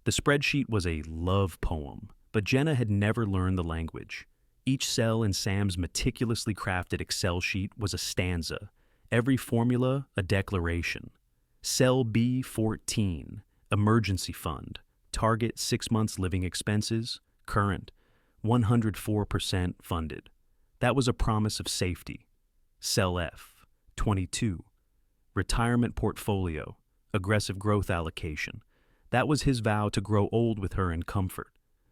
The spreadsheet was a love poem, but Jenna had never learned the language. Each cell in Sam's meticulously crafted Excel sheet was a stanza, every formula a declaration. Cell B14, emergency fund, target 6 months living expenses, current, 104% funded. That was a promise of safety. Cell F, 22, retirement portfolio, aggressive growth allocation. That was his vow to grow old with her in comfort.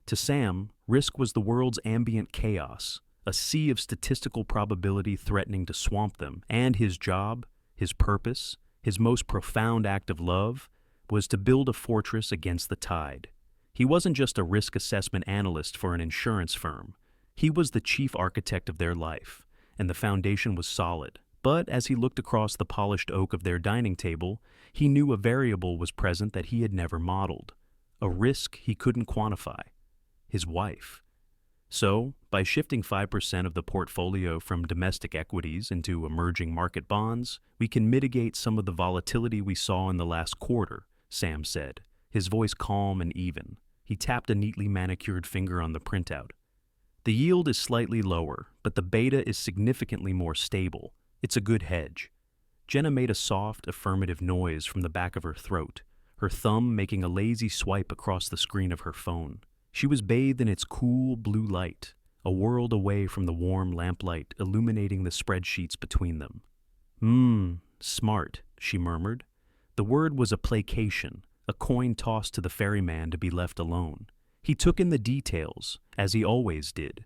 To Sam, risk was the world's ambient chaos, a sea of statistical probability threatening to swamp them, and his job, his purpose, his most profound act of love, was to build a fortress against the tide. He wasn't just a risk assessment analyst for an insurance firm. He was the chief architect of their life, and the foundation was solid. But as he looked across the polished oak of their dining table, he knew a variable was present that he had never modeled, a risk he couldn't quantify: his wife. So, by shifting 5% of the portfolio from domestic equities into emerging market bonds, we can mitigate some of the volatility we saw in the last quarter, Sam said, his voice calm and even. He tapped a neatly manicured finger on the printout. The yield is slightly lower, but the beta is significantly more stable. It's a good hedge. Jenna made a soft, affirmative noise from the back of her throat, her thumb making a lazy swipe across the screen of her phone. She was bathed in its cool blue light, a world away from the warm lamplight illuminating the spreadsheets between them. Smart, she murmured. The word was a placation, a coin tossed to the ferryman to be left alone. He took in the details, as he always did.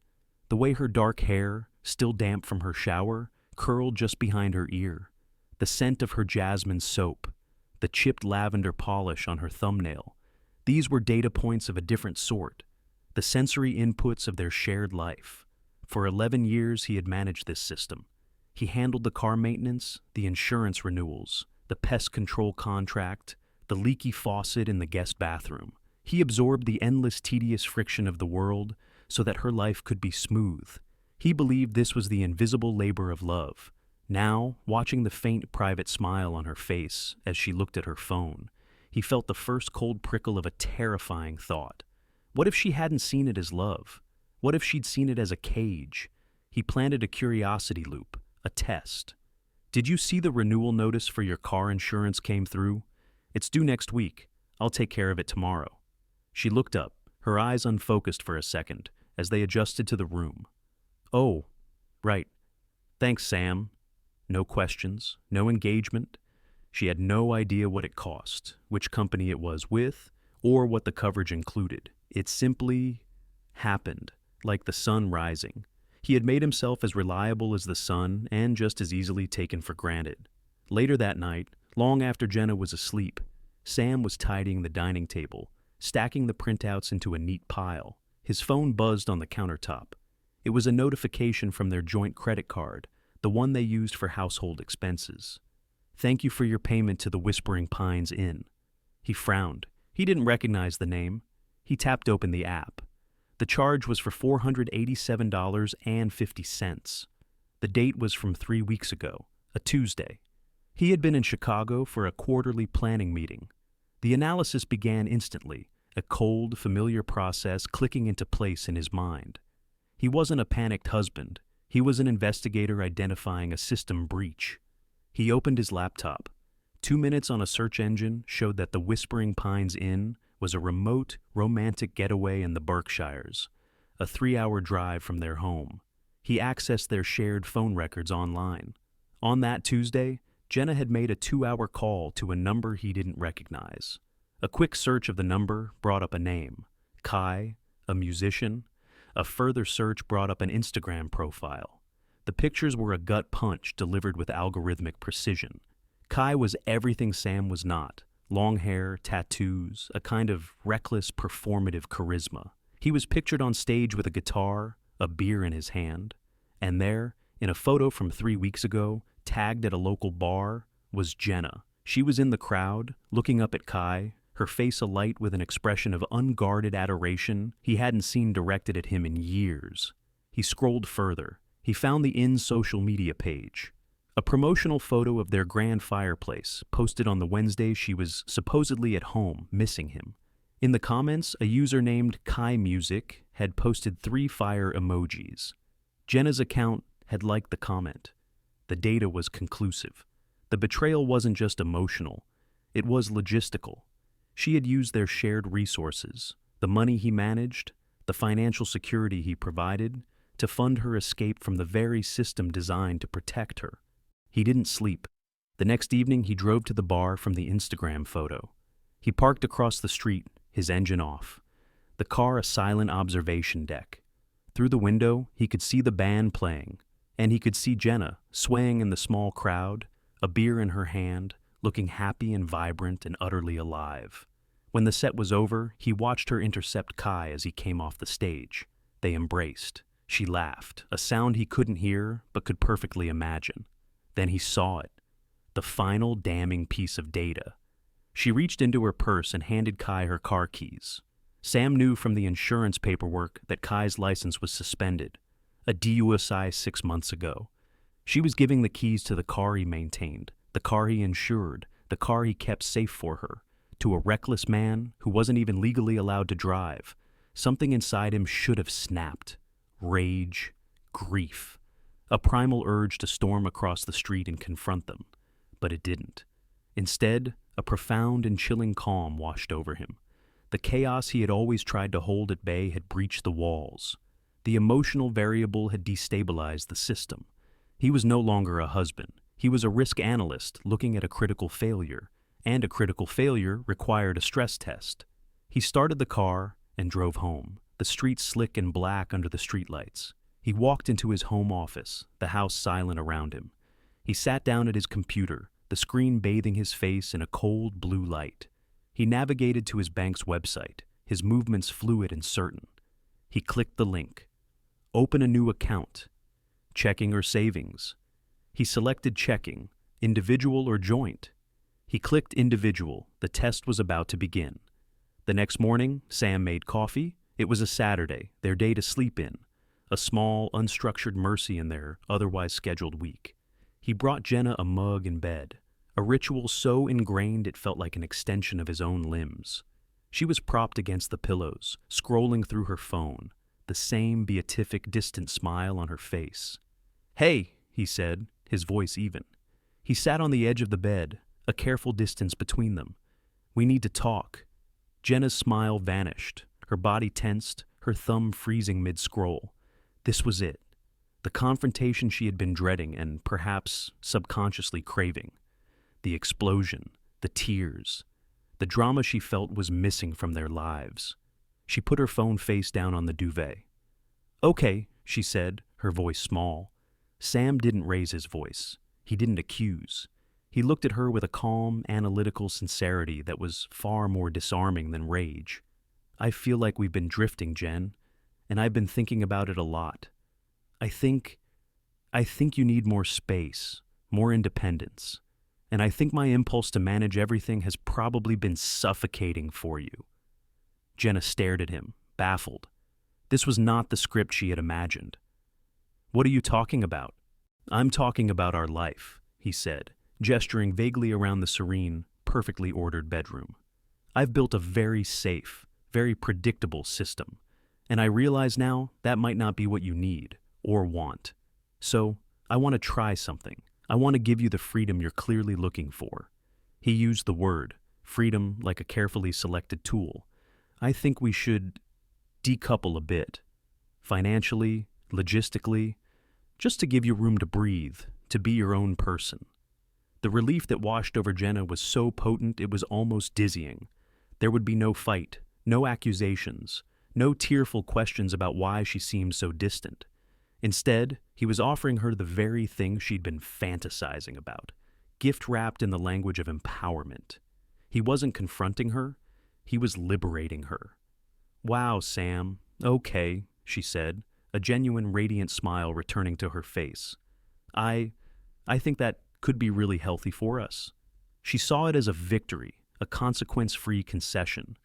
The way her dark hair, still damp from her shower, curled just behind her ear. The scent of her jasmine soap. The chipped lavender polish on her thumbnail. These were data points of a different sort. The sensory inputs of their shared life. For 11 years he had managed this system. He handled the car maintenance, the insurance renewals, the pest control contract, the leaky faucet in the guest bathroom. He absorbed the endless tedious friction of the world so that her life could be smooth. He believed this was the invisible labor of love. Now, watching the faint private smile on her face as she looked at her phone, he felt the first cold prickle of a terrifying thought. What if she hadn't seen it as love? What if she'd seen it as a cage? He planted a curiosity loop, a test. Did you see the renewal notice for your car insurance came through? It's due next week. I'll take care of it tomorrow. She looked up, her eyes unfocused for a second, as they adjusted to the room. Oh, right. Thanks, Sam. No questions, no engagement. She had no idea what it cost, which company it was with, or what the coverage included. It simply happened, like the sun rising. He had made himself as reliable as the sun and just as easily taken for granted. Later that night, long after Jenna was asleep, Sam was tidying the dining table, stacking the printouts into a neat pile. His phone buzzed on the countertop. It was a notification from their joint credit card, the one they used for household expenses. Thank you for your payment to the Whispering Pines Inn. He frowned. He didn't recognize the name. He tapped open the app. The charge was for $487.50. The date was from 3 weeks ago, a Tuesday. He had been in Chicago for a quarterly planning meeting. The analysis began instantly, a cold, familiar process clicking into place in his mind. He wasn't a panicked husband. He was an investigator identifying a system breach. He opened his laptop. 2 minutes on a search engine showed that the Whispering Pines Inn was a remote, romantic getaway in the Berkshires, a 3-hour drive from their home. He accessed their shared phone records online. On that Tuesday, Jenna had made a 2-hour call to a number he didn't recognize. A quick search of the number brought up a name, Kai, a musician. A further search brought up an Instagram profile. The pictures were a gut punch delivered with algorithmic precision. Kai was everything Sam was not. Long hair, tattoos, a kind of reckless, performative charisma. He was pictured on stage with a guitar, a beer in his hand. And there, in a photo from 3 weeks ago, tagged at a local bar, was Jenna. She was in the crowd, looking up at Kai, her face alight with an expression of unguarded adoration he hadn't seen directed at him in years. He scrolled further. He found the inn's social media page. A promotional photo of their grand fireplace, posted on the Wednesday she was supposedly at home, missing him. In the comments, a user named Kai Music had posted 3 fire emojis. Jenna's account had liked the comment. The data was conclusive. The betrayal wasn't just emotional, it was logistical. She had used their shared resources, the money he managed, the financial security he provided, to fund her escape from the very system designed to protect her. He didn't sleep. The next evening, he drove to the bar from the Instagram photo. He parked across the street, his engine off. The car a silent observation deck. Through the window, he could see the band playing, and he could see Jenna swaying in the small crowd, a beer in her hand, looking happy and vibrant and utterly alive. When the set was over, he watched her intercept Kai as he came off the stage. They embraced. She laughed, a sound he couldn't hear but could perfectly imagine. Then he saw it, the final damning piece of data. She reached into her purse and handed Kai her car keys. Sam knew from the insurance paperwork that Kai's license was suspended, a DUI 6 months ago. She was giving the keys to the car he maintained, the car he insured, the car he kept safe for her, to a reckless man who wasn't even legally allowed to drive. Something inside him should have snapped. Rage, grief, a primal urge to storm across the street and confront them. But it didn't. Instead, a profound and chilling calm washed over him. The chaos he had always tried to hold at bay had breached the walls. The emotional variable had destabilized the system. He was no longer a husband. He was a risk analyst looking at a critical failure, and a critical failure required a stress test. He started the car and drove home, the streets slick and black under the streetlights. He walked into his home office, the house silent around him. He sat down at his computer, the screen bathing his face in a cold blue light. He navigated to his bank's website, his movements fluid and certain. He clicked the link. Open a new account. Checking or savings. He selected checking, individual or joint. He clicked individual. The test was about to begin. The next morning, Sam made coffee. It was a Saturday, their day to sleep in, a small, unstructured mercy in their otherwise scheduled week. He brought Jenna a mug in bed, a ritual so ingrained it felt like an extension of his own limbs. She was propped against the pillows, scrolling through her phone, the same beatific, distant smile on her face. "Hey," he said, his voice even. He sat on the edge of the bed, a careful distance between them. "We need to talk." Jenna's smile vanished, her body tensed, her thumb freezing mid-scroll. This was it. The confrontation she had been dreading and perhaps subconsciously craving. The explosion, the tears. The drama she felt was missing from their lives. She put her phone face down on the duvet. "Okay," she said, her voice small. Sam didn't raise his voice. He didn't accuse. He looked at her with a calm, analytical sincerity that was far more disarming than rage. "I feel like we've been drifting, Jen, and I've been thinking about it a lot. I think you need more space, more independence, and I think my impulse to manage everything has probably been suffocating for you." Jenna stared at him, baffled. This was not the script she had imagined. "What are you talking about?" "I'm talking about our life," he said, gesturing vaguely around the serene, perfectly ordered bedroom. "I've built a very safe, very predictable system, and I realize now that might not be what you need or want. So, I want to try something. I want to give you the freedom you're clearly looking for." He used the word, freedom, like a carefully selected tool. "I think we should decouple a bit. Financially, logistically, just to give you room to breathe, to be your own person." The relief that washed over Jenna was so potent it was almost dizzying. There would be no fight, no accusations, no tearful questions about why she seemed so distant. Instead, he was offering her the very thing she'd been fantasizing about, gift-wrapped in the language of empowerment. He wasn't confronting her, he was liberating her. "Wow, Sam. Okay," she said, a genuine radiant smile returning to her face. I think that could be really healthy for us." She saw it as a victory, a consequence-free concession.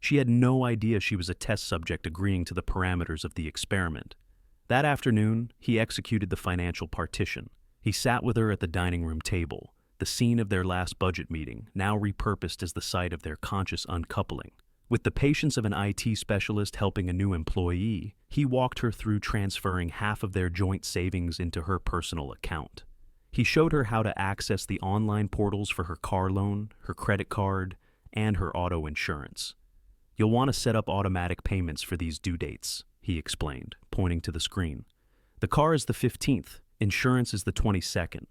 She had no idea she was a test subject agreeing to the parameters of the experiment. That afternoon, he executed the financial partition. He sat with her at the dining room table, the scene of their last budget meeting, now repurposed as the site of their conscious uncoupling. With the patience of an IT specialist helping a new employee, he walked her through transferring half of their joint savings into her personal account. He showed her how to access the online portals for her car loan, her credit card, and her auto insurance. You'll want to set up automatic payments for these due dates, he explained, pointing to the screen. The car is the 15th, insurance is the 22nd.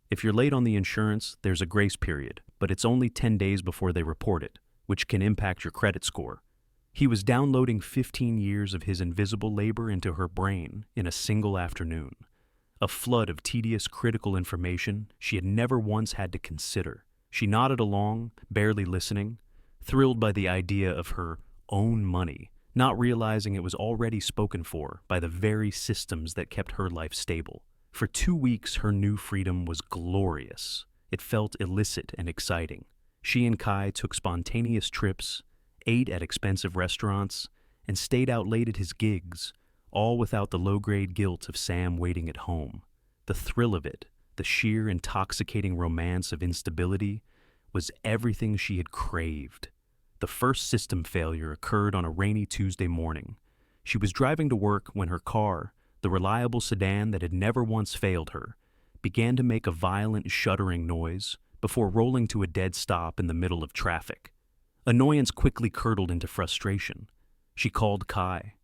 If you're late on the insurance, there's a grace period, but it's only 10 days before they report it, which can impact your credit score. He was downloading 15 years of his invisible labor into her brain in a single afternoon. A flood of tedious, critical information she had never once had to consider. She nodded along, barely listening, thrilled by the idea of her own money, not realizing it was already spoken for by the very systems that kept her life stable. For 2 weeks, her new freedom was glorious. It felt illicit and exciting. She and Kai took spontaneous trips, ate at expensive restaurants, and stayed out late at his gigs, all without the low-grade guilt of Sam waiting at home. The thrill of it, the sheer intoxicating romance of instability, was everything she had craved. The first system failure occurred on a rainy Tuesday morning. She was driving to work when her car, the reliable sedan that had never once failed her, began to make a violent shuddering noise before rolling to a dead stop in the middle of traffic. Annoyance quickly curdled into frustration. She called Kai.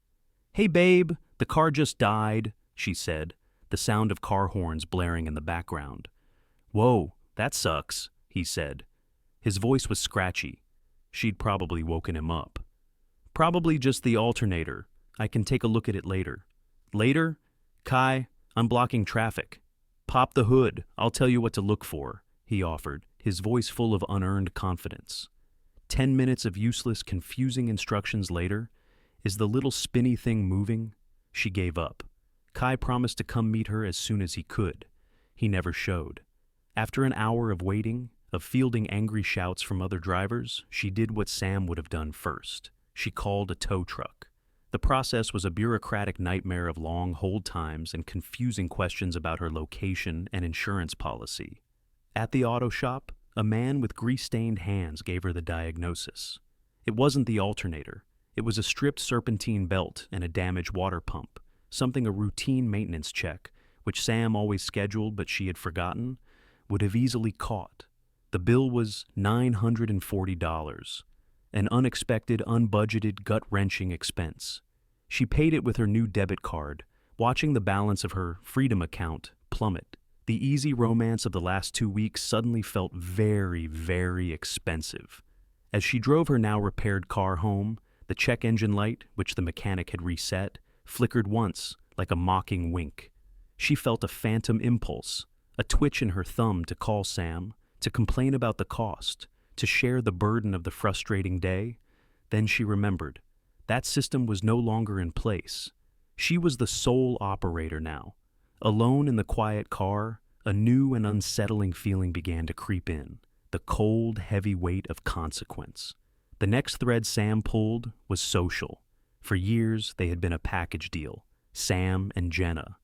"Hey babe, the car just died," she said, the sound of car horns blaring in the background. "Whoa, that sucks," he said. His voice was scratchy. She'd probably woken him up. "Probably just the alternator. I can take a look at it later." "Later? Kai, I'm blocking traffic." "Pop the hood. I'll tell you what to look for," he offered, his voice full of unearned confidence. 10 minutes of useless, confusing instructions later, is the little spinny thing moving? She gave up. Kai promised to come meet her as soon as he could. He never showed. After an hour of waiting, of fielding angry shouts from other drivers, she did what Sam would have done first. She called a tow truck. The process was a bureaucratic nightmare of long hold times and confusing questions about her location and insurance policy. At the auto shop, a man with grease-stained hands gave her the diagnosis. It wasn't the alternator. It was a stripped serpentine belt and a damaged water pump, something a routine maintenance check, which Sam always scheduled but she had forgotten, would have easily caught. The bill was $940, an unexpected, unbudgeted, gut-wrenching expense. She paid it with her new debit card, watching the balance of her Freedom account plummet. The easy romance of the last 2 weeks suddenly felt very, very expensive. As she drove her now repaired car home, the check engine light, which the mechanic had reset, flickered once, like a mocking wink. She felt a phantom impulse, a twitch in her thumb to call Sam, to complain about the cost, to share the burden of the frustrating day. Then she remembered. That system was no longer in place. She was the sole operator now. Alone in the quiet car, a new and unsettling feeling began to creep in, the cold, heavy weight of consequence. The next thread Sam pulled was social. For years, they had been a package deal, Sam and Jenna.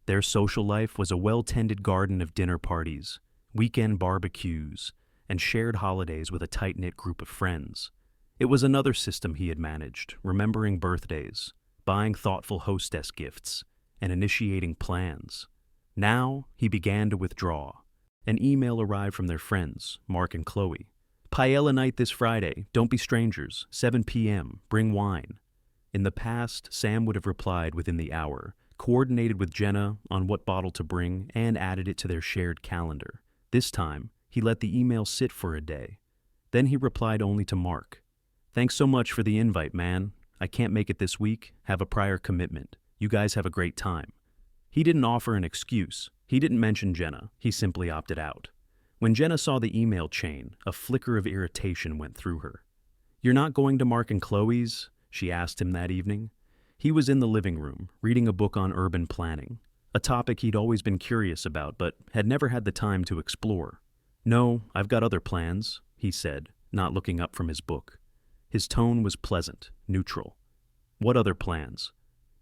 Their social life was a well-tended garden of dinner parties, weekend barbecues, and shared holidays with a tight-knit group of friends. It was another system he had managed, remembering birthdays, buying thoughtful hostess gifts, and initiating plans. Now he began to withdraw. An email arrived from their friends, Mark and Chloe. "Paella night this Friday. Don't be strangers. 7 p.m. Bring wine." In the past, Sam would have replied within the hour, coordinated with Jenna on what bottle to bring, and added it to their shared calendar. This time, he let the email sit for a day. Then he replied only to Mark. "Thanks so much for the invite, man. I can't make it this week. Have a prior commitment. You guys have a great time." He didn't offer an excuse. He didn't mention Jenna. He simply opted out. When Jenna saw the email chain, a flicker of irritation went through her. "You're not going to Mark and Chloe's?" she asked him that evening. He was in the living room, reading a book on urban planning, a topic he'd always been curious about but had never had the time to explore. "No, I've got other plans," he said, not looking up from his book. His tone was pleasant, neutral. "What other plans?"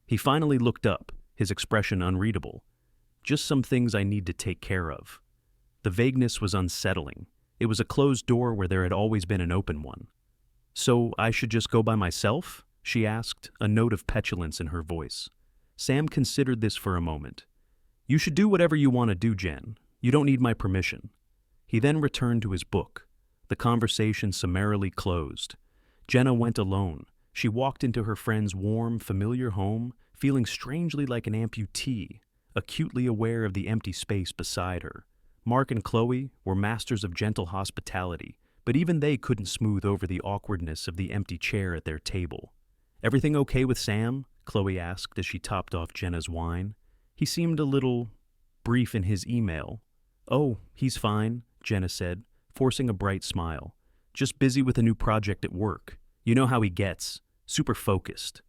He finally looked up, his expression unreadable. "Just some things I need to take care of." The vagueness was unsettling. It was a closed door where there had always been an open one. So I should just go by myself? She asked, a note of petulance in her voice. Sam considered this for a moment. You should do whatever you want to do, Jen. You don't need my permission. He then returned to his book. The conversation summarily closed. Jenna went alone. She walked into her friend's warm, familiar home, feeling strangely like an amputee, acutely aware of the empty space beside her. Mark and Chloe were masters of gentle hospitality, but even they couldn't smooth over the awkwardness of the empty chair at their table. Everything okay with Sam? Chloe asked as she topped off Jenna's wine. He seemed a little brief in his email. Oh, he's fine, Jenna said, forcing a bright smile. Just busy with a new project at work. You know how he gets. Super focused.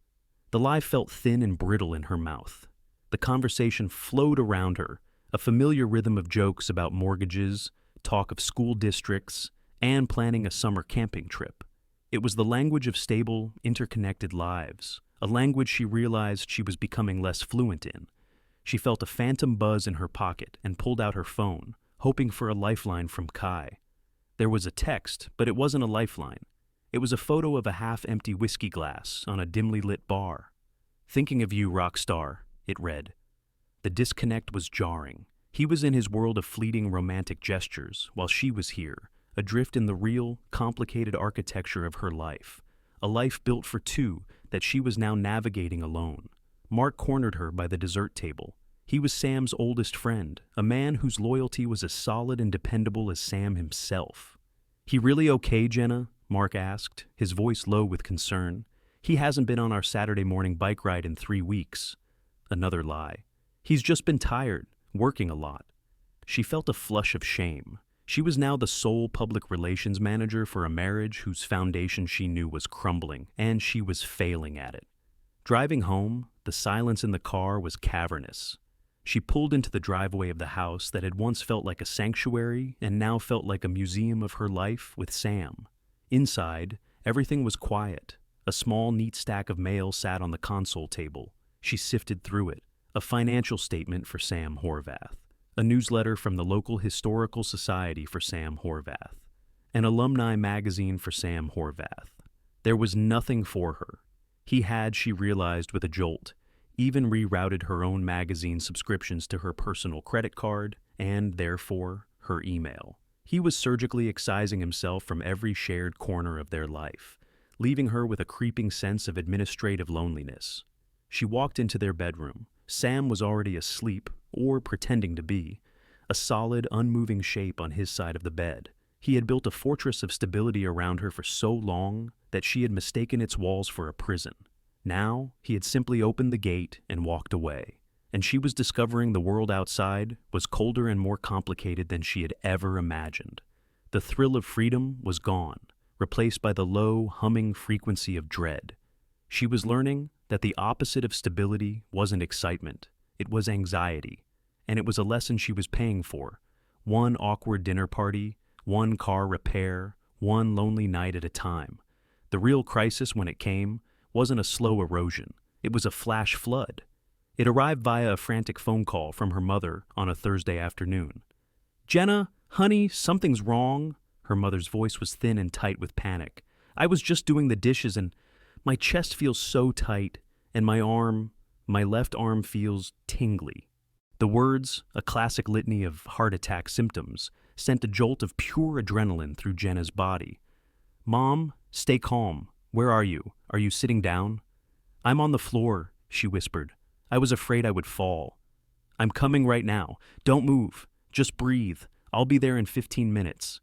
The lie felt thin and brittle in her mouth. The conversation flowed around her, a familiar rhythm of jokes about mortgages, talk of school districts, and planning a summer camping trip. It was the language of stable, interconnected lives, a language she realized she was becoming less fluent in. She felt a phantom buzz in her pocket and pulled out her phone, hoping for a lifeline from Kai. There was a text, but it wasn't a lifeline. It was a photo of a half-empty whiskey glass on a dimly lit bar. Thinking of you, rock star, it read. The disconnect was jarring. He was in his world of fleeting romantic gestures, while she was here, adrift in the real, complicated architecture of her life. A life built for two that she was now navigating alone. Mark cornered her by the dessert table. He was Sam's oldest friend, a man whose loyalty was as solid and dependable as Sam himself. He really okay, Jenna? Mark asked, his voice low with concern. He hasn't been on our Saturday morning bike ride in 3 weeks. Another lie. He's just been tired, working a lot. She felt a flush of shame. She was now the sole public relations manager for a marriage whose foundation she knew was crumbling, and she was failing at it. Driving home, the silence in the car was cavernous. She pulled into the driveway of the house that had once felt like a sanctuary and now felt like a museum of her life with Sam. Inside, everything was quiet. A small, neat stack of mail sat on the console table. She sifted through it. A financial statement for Sam Horvath. A newsletter from the local historical society for Sam Horvath. An alumni magazine for Sam Horvath. There was nothing for her. He had, she realized with a jolt, even rerouted her own magazine subscriptions to her personal credit card and, therefore, her email. He was surgically excising himself from every shared corner of their life, leaving her with a creeping sense of administrative loneliness. She walked into their bedroom. Sam was already asleep, or pretending to be, a solid, unmoving shape on his side of the bed. He had built a fortress of stability around her for so long that she had mistaken its walls for a prison. Now, he had simply opened the gate and walked away, and she was discovering the world outside was colder and more complicated than she had ever imagined. The thrill of freedom was gone, replaced by the low, humming frequency of dread. She was learning that the opposite of stability wasn't excitement, it was anxiety, and it was a lesson she was paying for. One awkward dinner party, one car repair, one lonely night at a time. The real crisis, when it came, wasn't a slow erosion, it was a flash flood. It arrived via a frantic phone call from her mother on a Thursday afternoon. Jenna, honey, something's wrong. Her mother's voice was thin and tight with panic. I was just doing the dishes and my chest feels so tight, and my left arm feels tingly. The words, a classic litany of heart attack symptoms, sent a jolt of pure adrenaline through Jenna's body. Mom, stay calm. Where are you? Are you sitting down? I'm on the floor, she whispered. I was afraid I would fall. I'm coming right now. Don't move. Just breathe. I'll be there in 15 minutes.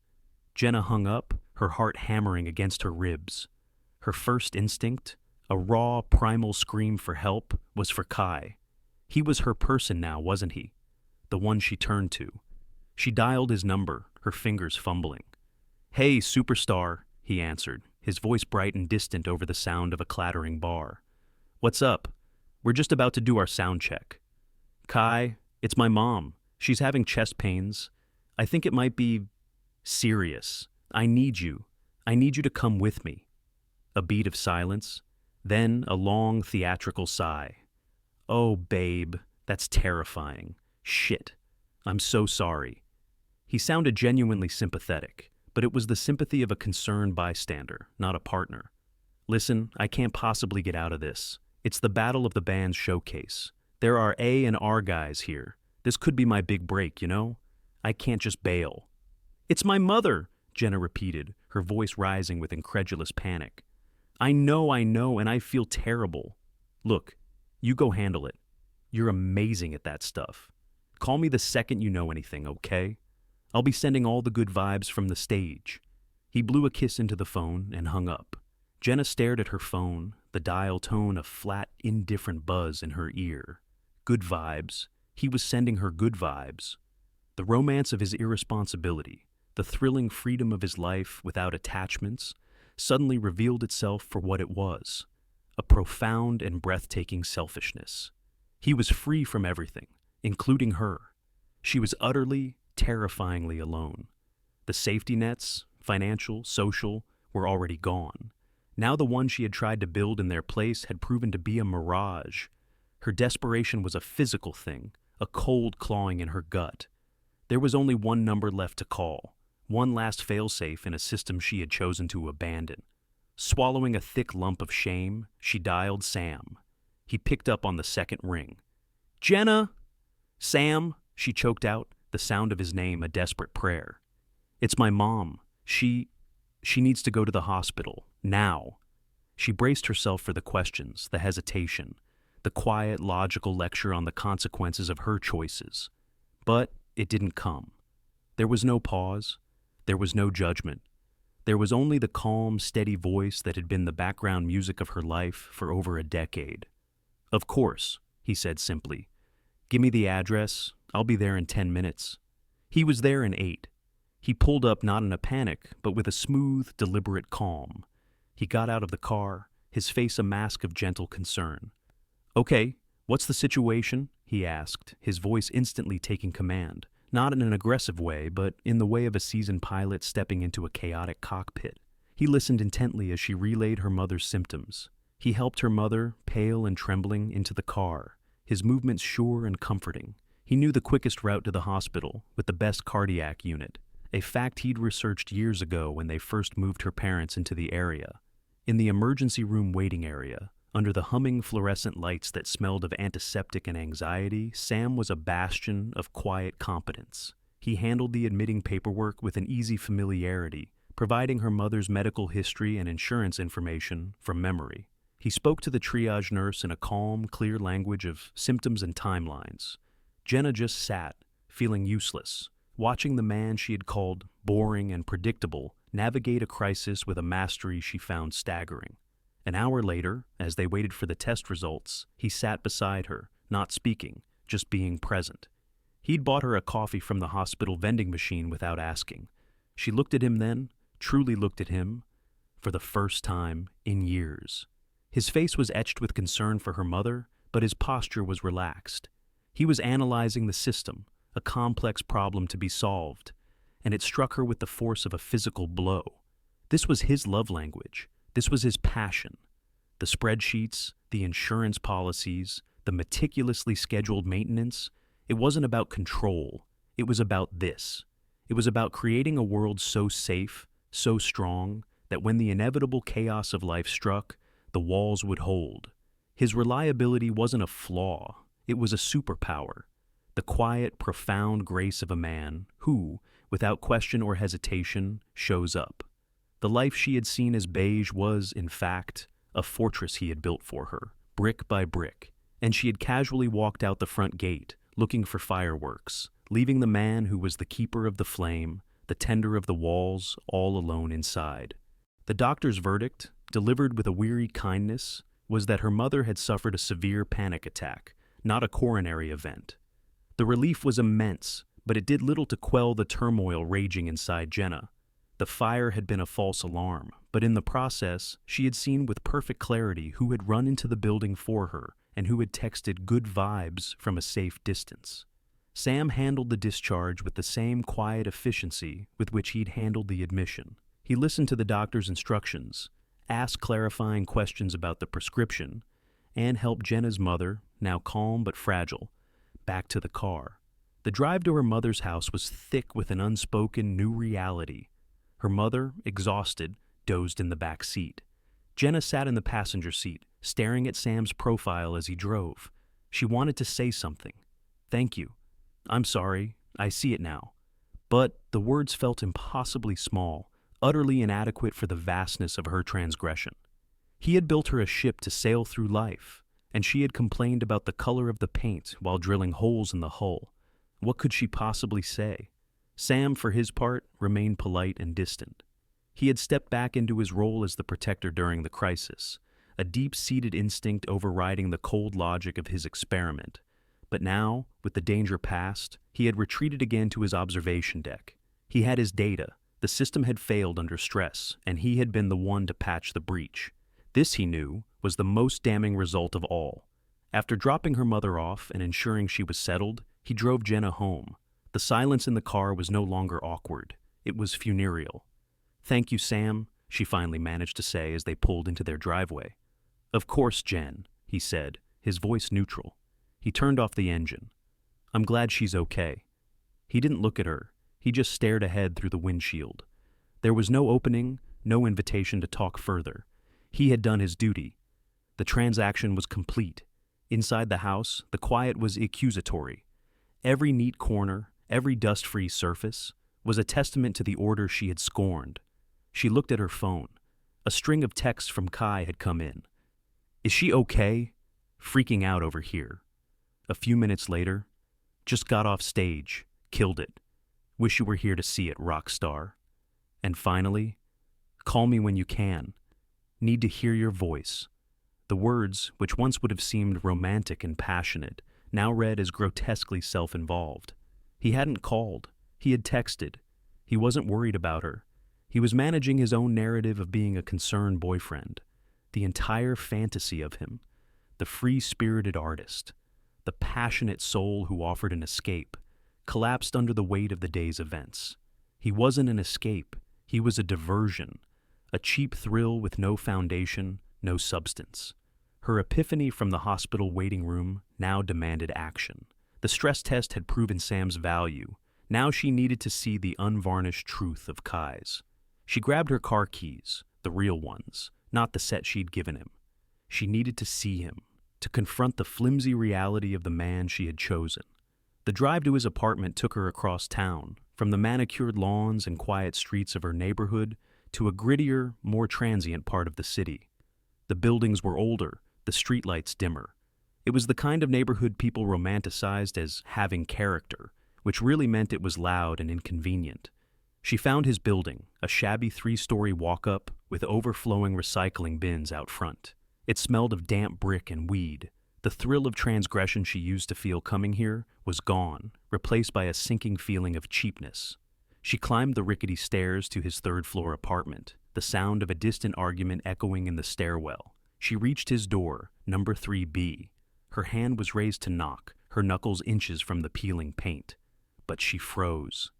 Jenna hung up, her heart hammering against her ribs. Her first instinct, a raw, primal scream for help, was for Kai. He was her person now, wasn't he? The one she turned to. She dialed his number, her fingers fumbling. Hey, superstar, he answered, his voice bright and distant over the sound of a clattering bar. What's up? We're just about to do our sound check. Kai, it's my mom. She's having chest pains. I think it might be serious. I need you. I need you to come with me. A beat of silence, then a long theatrical sigh. Oh, babe, that's terrifying. Shit. I'm so sorry. He sounded genuinely sympathetic, but it was the sympathy of a concerned bystander, not a partner. Listen, I can't possibly get out of this. It's the battle of the band's showcase. There are A and R guys here. This could be my big break, you know? I can't just bail. It's my mother, Jenna repeated, her voice rising with incredulous panic. I know, and I feel terrible. Look, you go handle it. You're amazing at that stuff. Call me the second you know anything, okay? I'll be sending all the good vibes from the stage. He blew a kiss into the phone and hung up. Jenna stared at her phone, the dial tone a flat, indifferent buzz in her ear. Good vibes. He was sending her good vibes. The romance of his irresponsibility, the thrilling freedom of his life without attachments, suddenly revealed itself for what it was, a profound and breathtaking selfishness. He was free from everything, including her. She was utterly, terrifyingly alone. The safety nets, financial, social, were already gone. Now the one she had tried to build in their place had proven to be a mirage. Her desperation was a physical thing, a cold clawing in her gut. There was only one number left to call, one last failsafe in a system she had chosen to abandon. Swallowing a thick lump of shame, she dialed Sam. He picked up on the second ring. Jenna! Sam, she choked out, the sound of his name a desperate prayer. It's my mom. She needs to go to the hospital. Now. She braced herself for the questions, the hesitation, the quiet, logical lecture on the consequences of her choices. But it didn't come. There was no pause. There was no judgment. There was only the calm, steady voice that had been the background music of her life for over a decade. Of course, he said simply. Give me the address. I'll be there in 10 minutes. He was there in 8. He pulled up not in a panic, but with a smooth, deliberate calm. He got out of the car, his face a mask of gentle concern. Okay, what's the situation? He asked, his voice instantly taking command, not in an aggressive way, but in the way of a seasoned pilot stepping into a chaotic cockpit. He listened intently as she relayed her mother's symptoms. He helped her mother, pale and trembling, into the car, his movements sure and comforting. He knew the quickest route to the hospital, with the best cardiac unit, a fact he'd researched years ago when they first moved her parents into the area. In the emergency room waiting area, under the humming fluorescent lights that smelled of antiseptic and anxiety, Sam was a bastion of quiet competence. He handled the admitting paperwork with an easy familiarity, providing her mother's medical history and insurance information from memory. He spoke to the triage nurse in a calm, clear language of symptoms and timelines. Jenna just sat, feeling useless, watching the man she had called boring and predictable navigate a crisis with a mastery she found staggering. An hour later, as they waited for the test results, he sat beside her, not speaking, just being present. He'd bought her a coffee from the hospital vending machine without asking. She looked at him then, truly looked at him, for the first time in years. His face was etched with concern for her mother, but his posture was relaxed. He was analyzing the system, a complex problem to be solved, and it struck her with the force of a physical blow. This was his love language. This was his passion. The spreadsheets, the insurance policies, the meticulously scheduled maintenance, it wasn't about control. It was about this. It was about creating a world so safe, so strong, that when the inevitable chaos of life struck, the walls would hold. His reliability wasn't a flaw. It was a superpower. The quiet, profound grace of a man who, without question or hesitation, shows up. The life she had seen as beige was, in fact, a fortress he had built for her, brick by brick, and she had casually walked out the front gate, looking for fireworks, leaving the man who was the keeper of the flame, the tender of the walls, all alone inside. The doctor's verdict, delivered with a weary kindness, was that her mother had suffered a severe panic attack, not a coronary event. The relief was immense, but it did little to quell the turmoil raging inside Jenna. The fire had been a false alarm, but in the process, she had seen with perfect clarity who had run into the building for her and who had texted good vibes from a safe distance. Sam handled the discharge with the same quiet efficiency with which he'd handled the admission. He listened to the doctor's instructions, asked clarifying questions about the prescription, and helped Jenna's mother, now calm but fragile, back to the car. The drive to her mother's house was thick with an unspoken new reality. Her mother, exhausted, dozed in the back seat. Jenna sat in the passenger seat, staring at Sam's profile as he drove. She wanted to say something. "Thank you. I'm sorry. I see it now." But the words felt impossibly small, utterly inadequate for the vastness of her transgression. He had built her a ship to sail through life, and she had complained about the color of the paint while drilling holes in the hull. What could she possibly say? Sam, for his part, remained polite and distant. He had stepped back into his role as the protector during the crisis, a deep-seated instinct overriding the cold logic of his experiment. But now, with the danger past, he had retreated again to his observation deck. He had his data. The system had failed under stress, and he had been the one to patch the breach. This, he knew, was the most damning result of all. After dropping her mother off and ensuring she was settled, he drove Jenna home. The silence in the car was no longer awkward. It was funereal. "Thank you, Sam," she finally managed to say as they pulled into their driveway. "Of course, Jen," he said, his voice neutral. He turned off the engine. "I'm glad she's okay." He didn't look at her. He just stared ahead through the windshield. There was no opening, no invitation to talk further. He had done his duty. The transaction was complete. Inside the house, the quiet was accusatory. Every neat corner, every dust-free surface, was a testament to the order she had scorned. She looked at her phone. A string of texts from Kai had come in. "Is she okay?" "Freaking out over here." A few minutes later, "Just got off stage. Killed it. Wish you were here to see it, rock star." And finally, "Call me when you can. Need to hear your voice." The words, which once would have seemed romantic and passionate, now read as grotesquely self-involved. He hadn't called. He had texted. He wasn't worried about her. He was managing his own narrative of being a concerned boyfriend. The entire fantasy of him. The free-spirited artist. The passionate soul who offered an escape, collapsed under the weight of the day's events. He wasn't an escape. He was a diversion. A cheap thrill with no foundation, no substance. Her epiphany from the hospital waiting room now demanded action. The stress test had proven Sam's value. Now she needed to see the unvarnished truth of Kai's. She grabbed her car keys, the real ones, not the set she'd given him. She needed to see him, to confront the flimsy reality of the man she had chosen. The drive to his apartment took her across town, from the manicured lawns and quiet streets of her neighborhood to a grittier, more transient part of the city. The buildings were older, the streetlights dimmer. It was the kind of neighborhood people romanticized as having character, which really meant it was loud and inconvenient. She found his building, a shabby 3-story walk-up with overflowing recycling bins out front. It smelled of damp brick and weed. The thrill of transgression she used to feel coming here was gone, replaced by a sinking feeling of cheapness. She climbed the rickety stairs to his third-floor apartment, the sound of a distant argument echoing in the stairwell. She reached his door, number 3B. Her hand was raised to knock, her knuckles inches from the peeling paint. But she froze.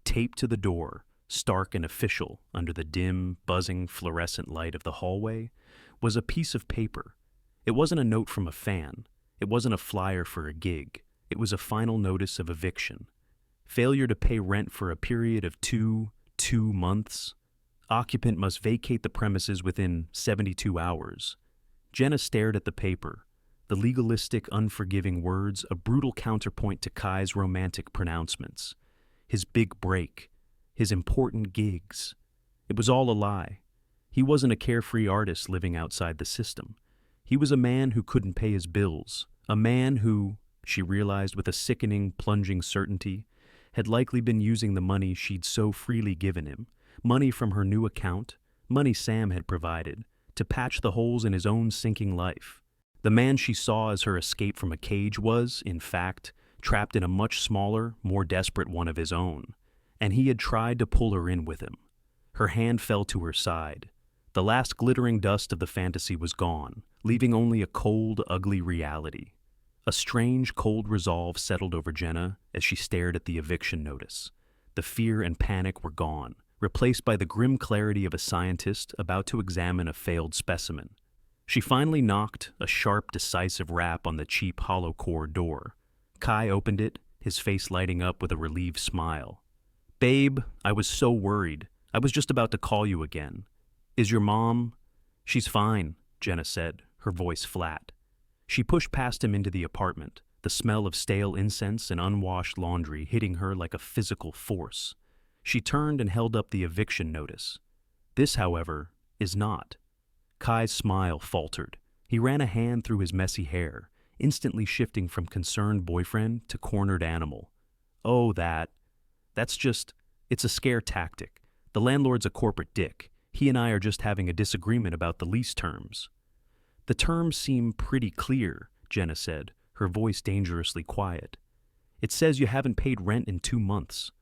Taped to the door, stark and official under the dim, buzzing fluorescent light of the hallway, was a piece of paper. It wasn't a note from a fan. It wasn't a flyer for a gig. It was a final notice of eviction. Failure to pay rent for a period of two months. Occupant must vacate the premises within 72 hours. Jenna stared at the paper. The legalistic, unforgiving words, a brutal counterpoint to Kai's romantic pronouncements. His big break. His important gigs. It was all a lie. He wasn't a carefree artist living outside the system. He was a man who couldn't pay his bills. A man who, she realized with a sickening, plunging certainty, had likely been using the money she'd so freely given him, money from her new account, money Sam had provided, to patch the holes in his own sinking life. The man she saw as her escape from a cage was, in fact, trapped in a much smaller, more desperate one of his own, and he had tried to pull her in with him. Her hand fell to her side. The last glittering dust of the fantasy was gone, leaving only a cold, ugly reality. A strange, cold resolve settled over Jenna as she stared at the eviction notice. The fear and panic were gone, replaced by the grim clarity of a scientist about to examine a failed specimen. She finally knocked, a sharp, decisive rap on the cheap hollow core door. Kai opened it, his face lighting up with a relieved smile. "Babe, I was so worried. I was just about to call you again. Is your mom—" "She's fine," Jenna said, her voice flat. She pushed past him into the apartment, the smell of stale incense and unwashed laundry hitting her like a physical force. She turned and held up the eviction notice. This, however, is not. Kai's smile faltered. He ran a hand through his messy hair, instantly shifting from concerned boyfriend to cornered animal. "Oh, that's it's a scare tactic. The landlord's a corporate dick. He and I are just having a disagreement about the lease terms." "The terms seem pretty clear," Jenna said, her voice dangerously quiet. "It says you haven't paid rent in 2 months."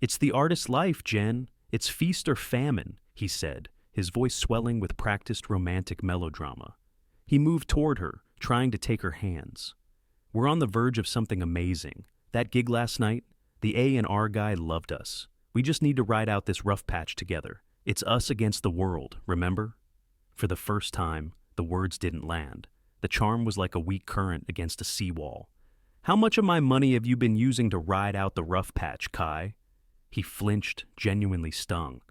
"It's the artist's life, Jen. It's feast or famine," he said, his voice swelling with practiced romantic melodrama. He moved toward her, trying to take her hands. "We're on the verge of something amazing. That gig last night, the A&R guy loved us. We just need to ride out this rough patch together. It's us against the world, remember?" For the first time, the words didn't land. The charm was like a weak current against a seawall. "How much of my money have you been using to ride out the rough patch, Kai?" He flinched, genuinely stung.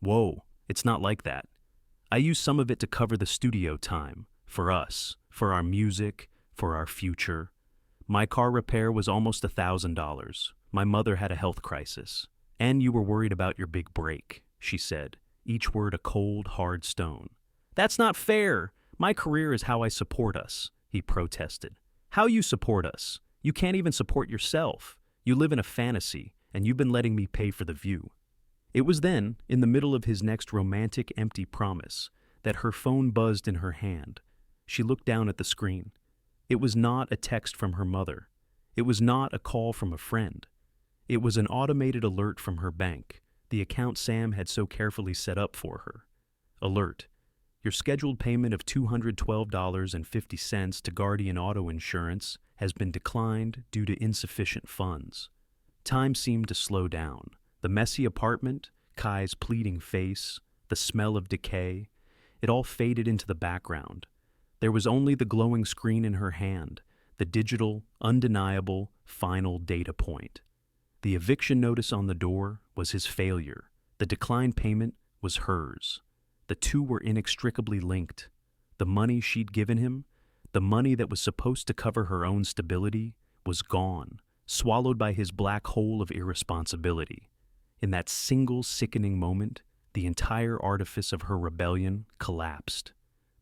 "Whoa, it's not like that. I use some of it to cover the studio time, for us, for our music, for our future. My car repair was almost $1,000. My mother had a health crisis. And you were worried about your big break," she said, each word a cold, hard stone. "That's not fair. My career is how I support us," he protested. "How you support us? You can't even support yourself. You live in a fantasy, and you've been letting me pay for the view." It was then, in the middle of his next romantic, empty promise, that her phone buzzed in her hand. She looked down at the screen. It was not a text from her mother. It was not a call from a friend. It was an automated alert from her bank, the account Sam had so carefully set up for her. Alert: your scheduled payment of $212.50 to Guardian Auto Insurance has been declined due to insufficient funds. Time seemed to slow down. The messy apartment, Kai's pleading face, the smell of decay, it all faded into the background. There was only the glowing screen in her hand, the digital, undeniable, final data point. The eviction notice on the door was his failure. The declined payment was hers. The two were inextricably linked. The money she'd given him, the money that was supposed to cover her own stability, was gone, swallowed by his black hole of irresponsibility. In that single sickening moment, the entire artifice of her rebellion collapsed.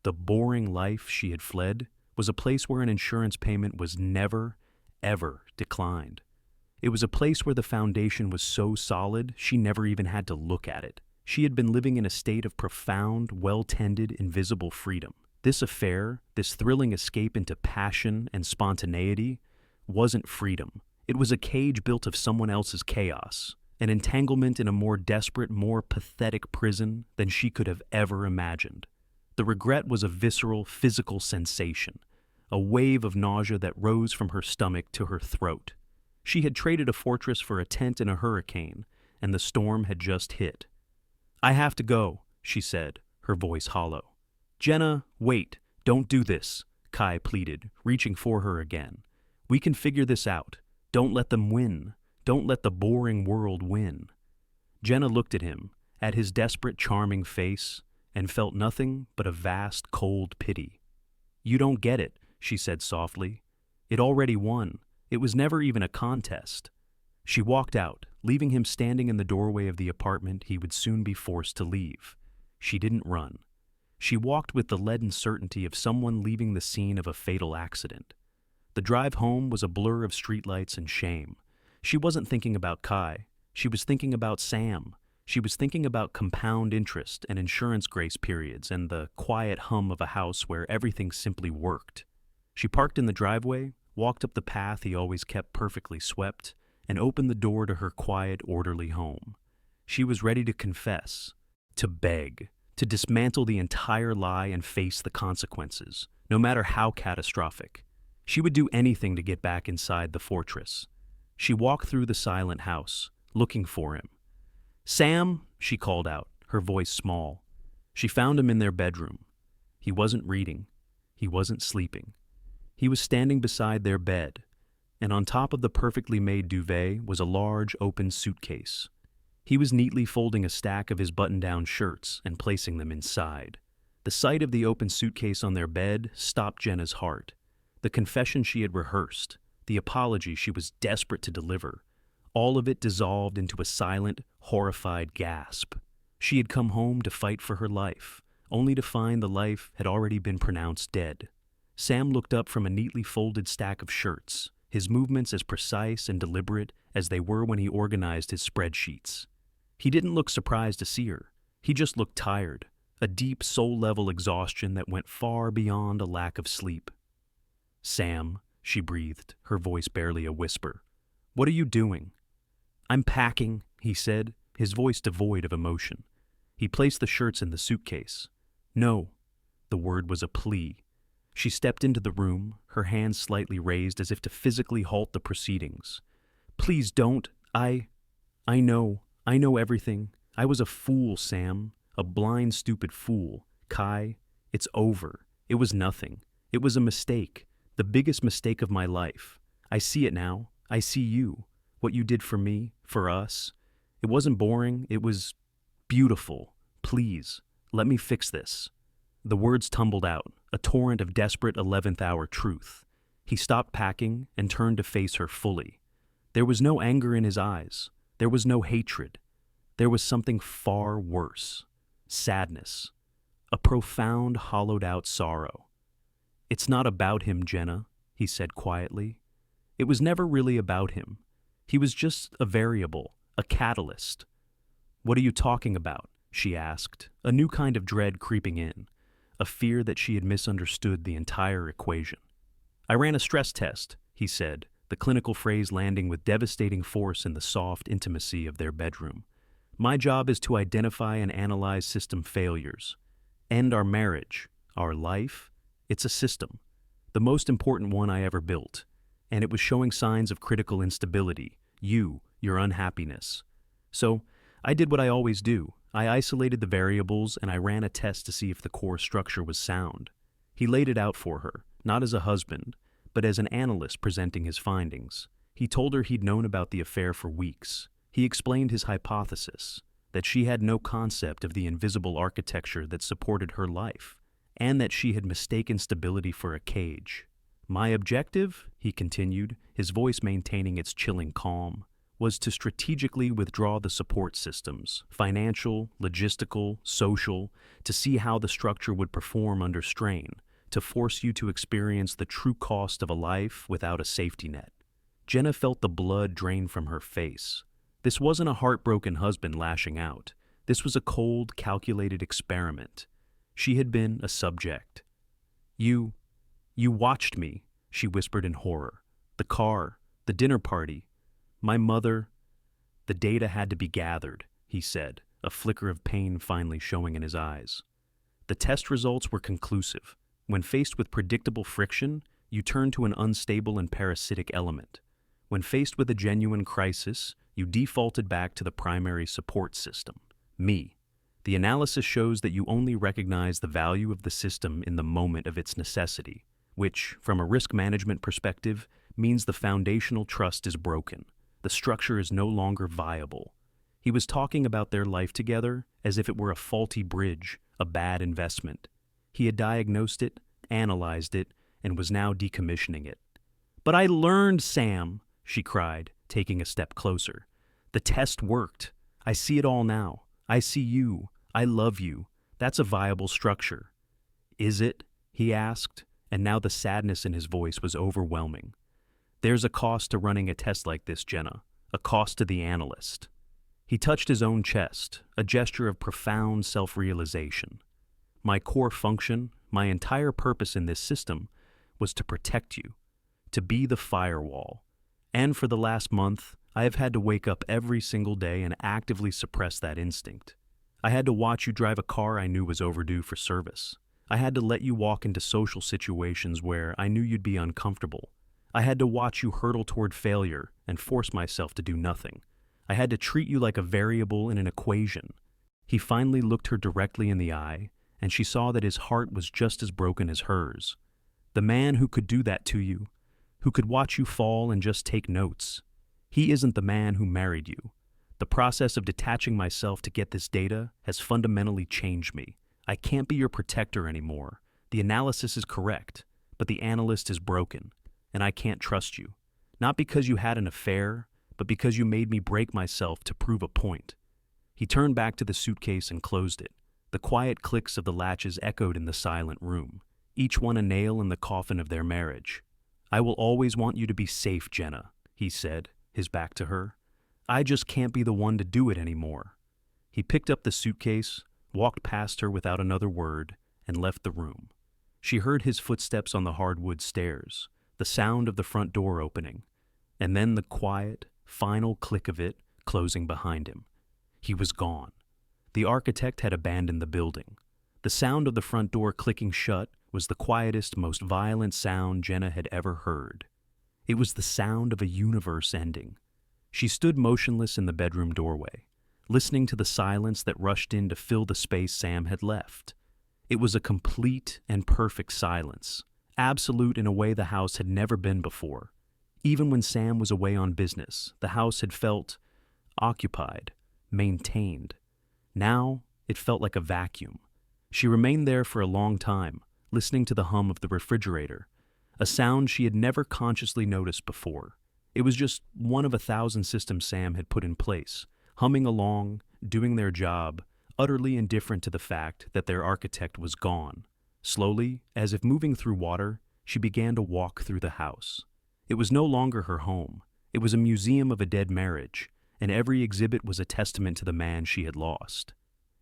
The boring life she had fled was a place where an insurance payment was never, ever declined. It was a place where the foundation was so solid she never even had to look at it. She had been living in a state of profound, well-tended, invisible freedom. This affair, this thrilling escape into passion and spontaneity, wasn't freedom. It was a cage built of someone else's chaos, an entanglement in a more desperate, more pathetic prison than she could have ever imagined. The regret was a visceral, physical sensation, a wave of nausea that rose from her stomach to her throat. She had traded a fortress for a tent in a hurricane, and the storm had just hit. "I have to go," she said, her voice hollow. "Jenna, wait, don't do this," Kai pleaded, reaching for her again. "We can figure this out. Don't let them win. Don't let the boring world win." Jenna looked at him, at his desperate, charming face, and felt nothing but a vast, cold pity. "You don't get it," she said softly. "It already won. It was never even a contest." She walked out, leaving him standing in the doorway of the apartment he would soon be forced to leave. She didn't run. She walked with the leaden certainty of someone leaving the scene of a fatal accident. The drive home was a blur of streetlights and shame. She wasn't thinking about Kai. She was thinking about Sam. She was thinking about compound interest and insurance grace periods and the quiet hum of a house where everything simply worked. She parked in the driveway, walked up the path he always kept perfectly swept, and opened the door to her quiet, orderly home. She was ready to confess, to beg, to dismantle the entire lie and face the consequences, no matter how catastrophic. She would do anything to get back inside the fortress. She walked through the silent house, looking for him. "Sam," she called out, her voice small. She found him in their bedroom. He wasn't reading. He wasn't sleeping. He was standing beside their bed, and on top of the perfectly made duvet was a large, open suitcase. He was neatly folding a stack of his button-down shirts and placing them inside. The sight of the open suitcase on their bed stopped Jenna's heart. The confession she had rehearsed, the apology she was desperate to deliver, all of it dissolved into a silent, horrified gasp. She had come home to fight for her life, only to find the life had already been pronounced dead. Sam looked up from a neatly folded stack of shirts, his movements as precise and deliberate as they were when he organized his spreadsheets. He didn't look surprised to see her. He just looked tired, a deep soul-level exhaustion that went far beyond a lack of sleep. "Sam," she breathed, her voice barely a whisper. "What are you doing?" "I'm packing," he said, his voice devoid of emotion. He placed the shirts in the suitcase. "No." The word was a plea. She stepped into the room, her hands slightly raised as if to physically halt the proceedings. "Please don't. I know everything. I was a fool, Sam. A blind, stupid fool. Kai, it's over. It was nothing. It was a mistake. The biggest mistake of my life. I see it now. I see you. What you did for me, for us. It wasn't boring. It was beautiful. Please, let me fix this." The words tumbled out, a torrent of desperate 11th-hour truth. He stopped packing and turned to face her fully. There was no anger in his eyes. There was no hatred. There was something far worse. Sadness. A profound, hollowed-out sorrow. "It's not about him, Jenna," he said quietly. "It was never really about him. He was just a variable, a catalyst." "What are you talking about?" she asked, a new kind of dread creeping in, a fear that she had misunderstood the entire equation. "I ran a stress test," he said, the clinical phrase landing with devastating force in the soft intimacy of their bedroom. "My job is to identify and analyze system failures. End our marriage, our life. It's a system, the most important one I ever built, and it was showing signs of critical instability, your unhappiness. So I did what I always do. I isolated the variables and I ran a test to see if the core structure was sound." He laid it out for her, not as a husband, but as an analyst presenting his findings. He told her he'd known about the affair for weeks. He explained his hypothesis, that she had no concept of the invisible architecture that supported her life, and that she had mistaken stability for a cage. "My objective," he continued, his voice maintaining its chilling calm, "was to strategically withdraw the support systems, financial, logistical, social, to see how the structure would perform under strain, to force you to experience the true cost of a life without a safety net." Jenna felt the blood drain from her face. This wasn't a heartbroken husband lashing out. This was a cold, calculated experiment. She had been a subject. You watched me," she whispered in horror. "The car, the dinner party, my mother." "The data had to be gathered," he said, a flicker of pain finally showing in his eyes. "The test results were conclusive. When faced with predictable friction, you turn to an unstable and parasitic element. When faced with a genuine crisis, you defaulted back to the primary support system, me. The analysis shows that you only recognize the value of the system in the moment of its necessity, which, from a risk management perspective, means the foundational trust is broken. The structure is no longer viable." He was talking about their life together as if it were a faulty bridge, a bad investment. He had diagnosed it, analyzed it, and was now decommissioning it. "But I learned, Sam," she cried, taking a step closer. "The test worked. I see it all now. I see you. I love you. That's a viable structure." "Is it?" he asked, and now the sadness in his voice was overwhelming. "There's a cost to running a test like this, Jenna. A cost to the analyst." He touched his own chest, a gesture of profound self-realization. "My core function, my entire purpose in this system, was to protect you, to be the firewall. And for the last month, I have had to wake up every single day and actively suppress that instinct. I had to watch you drive a car I knew was overdue for service. I had to let you walk into social situations where I knew you'd be uncomfortable. I had to watch you hurtle toward failure and force myself to do nothing. I had to treat you like a variable in an equation." He finally looked her directly in the eye, and she saw that his heart was just as broken as hers. "The man who could do that to you, who could watch you fall and just take notes, he isn't the man who married you. The process of detaching myself to get this data has fundamentally changed me. I can't be your protector anymore. The analysis is correct, but the analyst is broken, and I can't trust you. Not because you had an affair, but because you made me break myself to prove a point." He turned back to the suitcase and closed it. The quiet clicks of the latches echoed in the silent room, each one a nail in the coffin of their marriage. "I will always want you to be safe, Jenna," he said, his back to her. "I just can't be the one to do it anymore." He picked up the suitcase, walked past her without another word, and left the room. She heard his footsteps on the hardwood stairs, the sound of the front door opening, and then the quiet, final click of it closing behind him. He was gone. The architect had abandoned the building. The sound of the front door clicking shut was the quietest, most violent sound Jenna had ever heard. It was the sound of a universe ending. She stood motionless in the bedroom doorway, listening to the silence that rushed in to fill the space Sam had left. It was a complete and perfect silence, absolute in a way the house had never been before. Even when Sam was away on business, the house had felt occupied, maintained. Now, it felt like a vacuum. She remained there for a long time, listening to the hum of the refrigerator, a sound she had never consciously noticed before. It was just one of 1,000 systems Sam had put in place, humming along, doing their job, utterly indifferent to the fact that their architect was gone. Slowly, as if moving through water, she began to walk through the house. It was no longer her home. It was a museum of a dead marriage, and every exhibit was a testament to the man she had lost.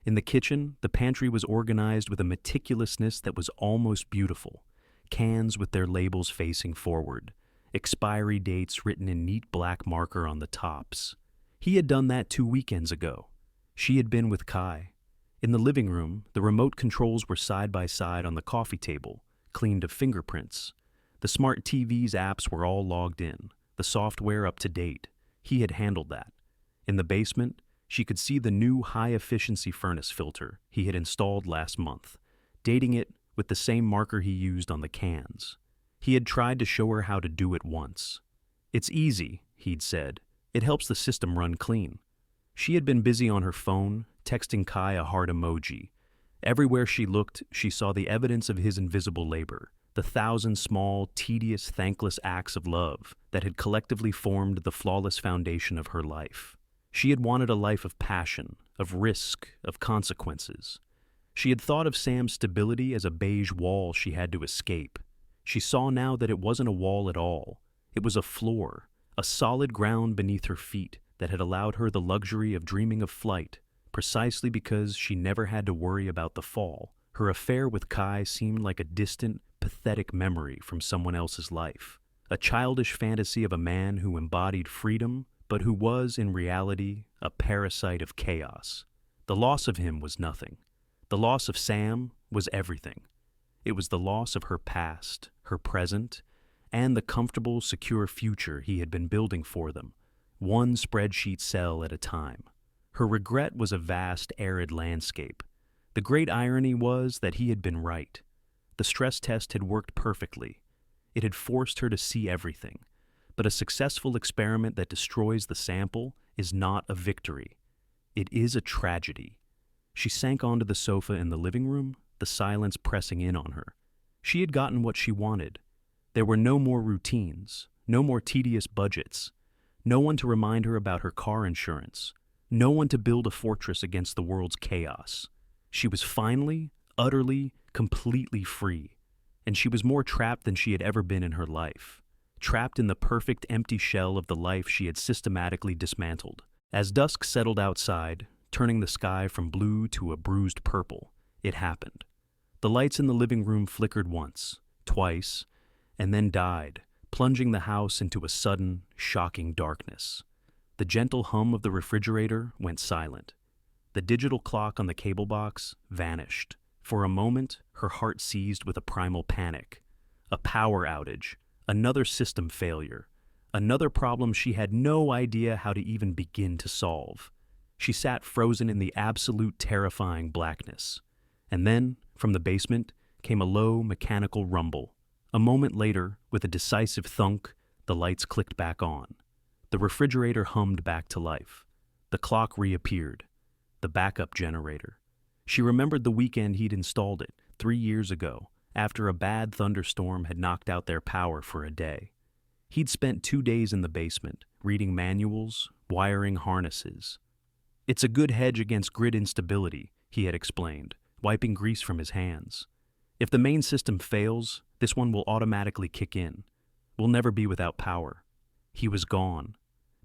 In the kitchen, the pantry was organized with a meticulousness that was almost beautiful. Cans with their labels facing forward, expiry dates written in neat black marker on the tops. He had done that 2 weekends ago. She had been with Kai. In the living room, the remote controls were side by side on the coffee table, cleaned of fingerprints. The smart TV's apps were all logged in, the software up to date. He had handled that. In the basement, she could see the new high-efficiency furnace filter he had installed last month, dating it with the same marker he used on the cans. He had tried to show her how to do it once. "It's easy," he'd said. "It helps the system run clean." She had been busy on her phone, texting Kai a heart emoji. Everywhere she looked, she saw the evidence of his invisible labor, the 1,000 small, tedious, thankless acts of love that had collectively formed the flawless foundation of her life. She had wanted a life of passion, of risk, of consequences. She had thought of Sam's stability as a beige wall she had to escape. She saw now that it wasn't a wall at all. It was a floor, a solid ground beneath her feet that had allowed her the luxury of dreaming of flight, precisely because she never had to worry about the fall. Her affair with Kai seemed like a distant, pathetic memory from someone else's life, a childish fantasy of a man who embodied freedom, but who was, in reality, a parasite of chaos. The loss of him was nothing. The loss of Sam was everything. It was the loss of her past, her present, and the comfortable, secure future he had been building for them, one spreadsheet cell at a time. Her regret was a vast, arid landscape. The great irony was that he had been right. The stress test had worked perfectly. It had forced her to see everything. But a successful experiment that destroys the sample is not a victory. It is a tragedy. She sank onto the sofa in the living room, the silence pressing in on her. She had gotten what she wanted. There were no more routines, no more tedious budgets, no one to remind her about her car insurance, no one to build a fortress against the world's chaos. She was finally, utterly, completely free, and she was more trapped than she had ever been in her life, trapped in the perfect empty shell of the life she had systematically dismantled. As dusk settled outside, turning the sky from blue to a bruised purple, it happened. The lights in the living room flickered once, twice, and then died, plunging the house into a sudden, shocking darkness. The gentle hum of the refrigerator went silent. The digital clock on the cable box vanished. For a moment, her heart seized with a primal panic. A power outage, another system failure, another problem she had no idea how to even begin to solve. She sat frozen in the absolute terrifying blackness. And then, from the basement, came a low, mechanical rumble. A moment later, with a decisive thunk, the lights clicked back on. The refrigerator hummed back to life. The The clock reappeared. The backup generator. She remembered the weekend he'd installed it, 3 years ago, after a bad thunderstorm had knocked out their power for a day. He'd spent 2 days in the basement, reading manuals, wiring harnesses. It's a good hedge against grid instability, he had explained, wiping grease from his hands. If the main system fails, this one will automatically kick in. We'll never be without power. He was gone,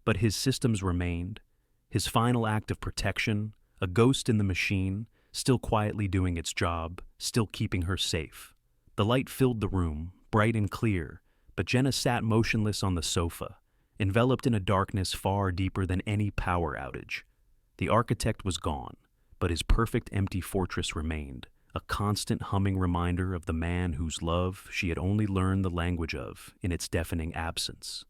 but his systems remained. His final act of protection, a ghost in the machine, still quietly doing its job, still keeping her safe. The light filled the room, bright and clear, but Jenna sat motionless on the sofa, enveloped in a darkness far deeper than any power outage. The architect was gone, but his perfect empty fortress remained, a constant humming reminder of the man whose love she had only learned the language of in its deafening absence.